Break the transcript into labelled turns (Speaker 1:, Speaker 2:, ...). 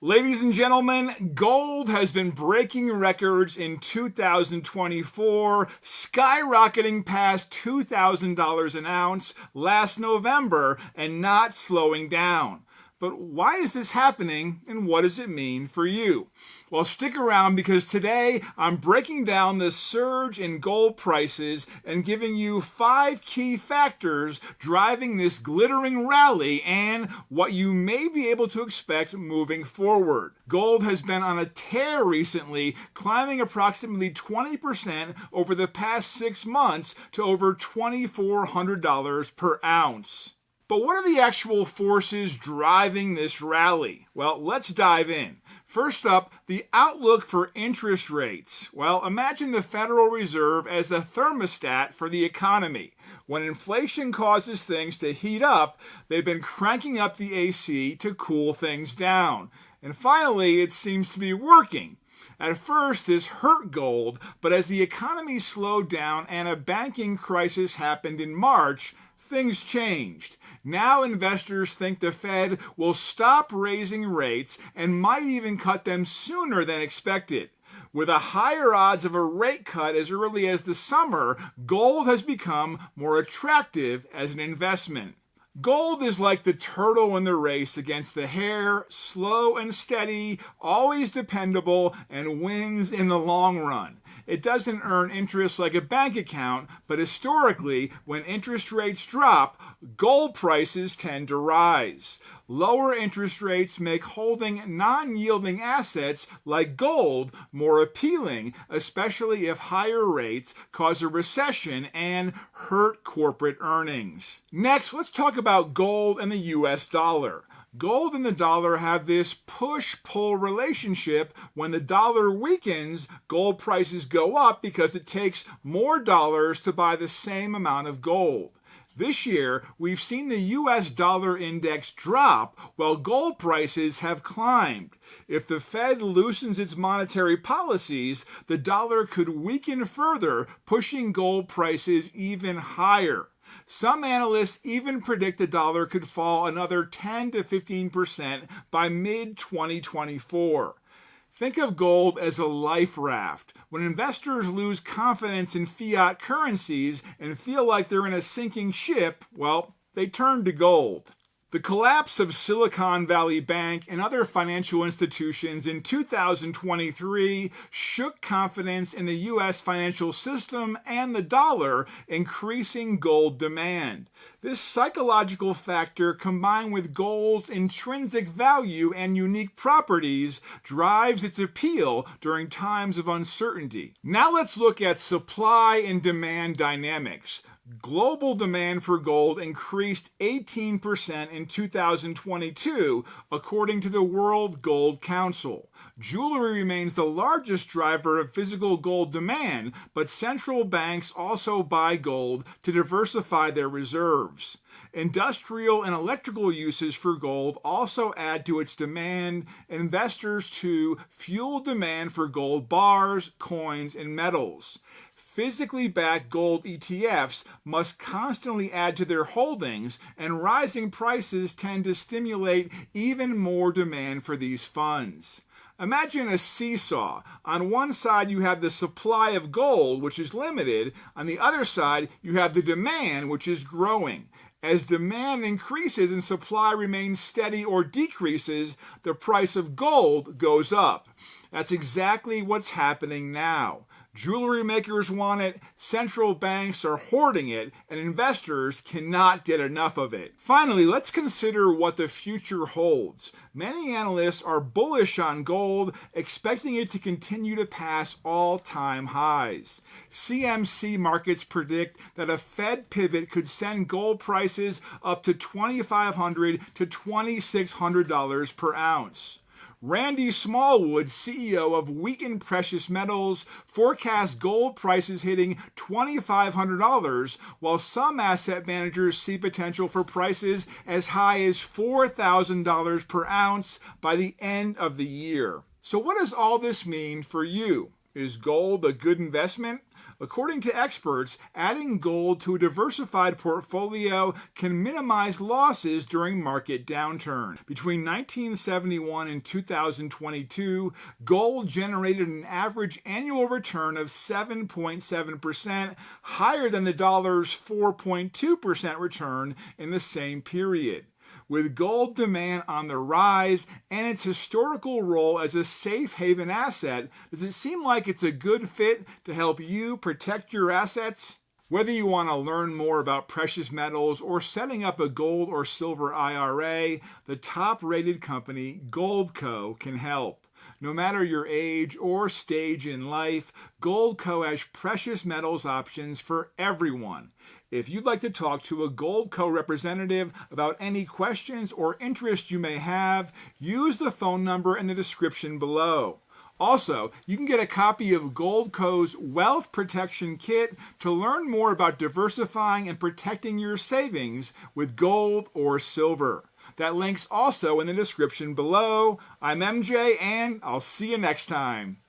Speaker 1: Ladies and gentlemen, gold has been breaking records in 2024, skyrocketing past $2,000 an ounce last November and not slowing down. But why is this happening and what does it mean for you? Well, stick around because today I'm breaking down the surge in gold prices and giving you 5 key factors driving this glittering rally and what you may be able to expect moving forward. Gold has been on a tear recently, climbing approximately 20% over the past 6 months to over $2,400 per ounce. But what are the actual forces driving this rally? Well, let's dive in. First up, the outlook for interest rates. Well, imagine the Federal Reserve as a thermostat for the economy. When inflation causes things to heat up, they've been cranking up the AC to cool things down. And finally, it seems to be working. At first, this hurt gold, but as the economy slowed down and a banking crisis happened in March, things changed. Now investors think the Fed will stop raising rates and might even cut them sooner than expected. With a higher odds of a rate cut as early as the summer, gold has become more attractive as an investment. Gold is like the turtle in the race against the hare, slow and steady, always dependable, and wins in the long run. It doesn't earn interest like a bank account, but historically, when interest rates drop, gold prices tend to rise. Lower interest rates make holding non-yielding assets like gold more appealing, especially if higher rates cause a recession and hurt corporate earnings. Next, let's talk about gold and the US dollar. Gold and the dollar have this push-pull relationship. When the dollar weakens, gold prices go up because it takes more dollars to buy the same amount of gold. This year, we've seen the US dollar index drop while gold prices have climbed. If the Fed loosens its monetary policies, the dollar could weaken further, pushing gold prices even higher. Some analysts even predict the dollar could fall another 10 to 15% by mid-2024. Think of gold as a life raft. When investors lose confidence in fiat currencies and feel like they're in a sinking ship, well, they turn to gold. The collapse of Silicon Valley Bank and other financial institutions in 2023 shook confidence in the U.S. financial system and the dollar, increasing gold demand. This psychological factor, combined with gold's intrinsic value and unique properties, drives its appeal during times of uncertainty. Now let's look at supply and demand dynamics. Global demand for gold increased 18% in 2022, according to the World Gold Council. Jewelry remains the largest driver of physical gold demand, but central banks also buy gold to diversify their reserves. Industrial and electrical uses for gold also add to its demand. Investors, too, fuel demand for gold bars, coins, and metals. Physically backed gold ETFs must constantly add to their holdings, and rising prices tend to stimulate even more demand for these funds. Imagine a seesaw. On one side, you have the supply of gold, which is limited. On the other side, you have the demand, which is growing. As demand increases and supply remains steady or decreases, the price of gold goes up. That's exactly what's happening now. Jewelry makers want it, central banks are hoarding it, and investors cannot get enough of it. Finally, let's consider what the future holds. Many analysts are bullish on gold, expecting it to continue to pass all-time highs. CMC markets predict that a Fed pivot could send gold prices up to $2,500 to $2,600 per ounce. Randy Smallwood, CEO of Wheaton Precious Metals, forecasts gold prices hitting $2,500, while some asset managers see potential for prices as high as $4,000 per ounce by the end of the year. So what does all this mean for you? Is gold a good investment? According to experts, adding gold to a diversified portfolio can minimize losses during market downturn. Between 1971 and 2022, gold generated an average annual return of 7.7%, higher than the dollar's 4.2% return in the same period. With gold demand on the rise and its historical role as a safe haven asset, does it seem like it's a good fit to help you protect your assets? Whether you want to learn more about precious metals or setting up a gold or silver IRA, the top-rated company, Goldco, can help. No matter your age or stage in life, Goldco has precious metals options for everyone. If you'd like to talk to a Goldco representative about any questions or interest you may have, use the phone number in the description below. Also, you can get a copy of Goldco's Wealth Protection Kit to learn more about diversifying and protecting your savings with gold or silver. That link's also in the description below. I'm MJ, and I'll see you next time.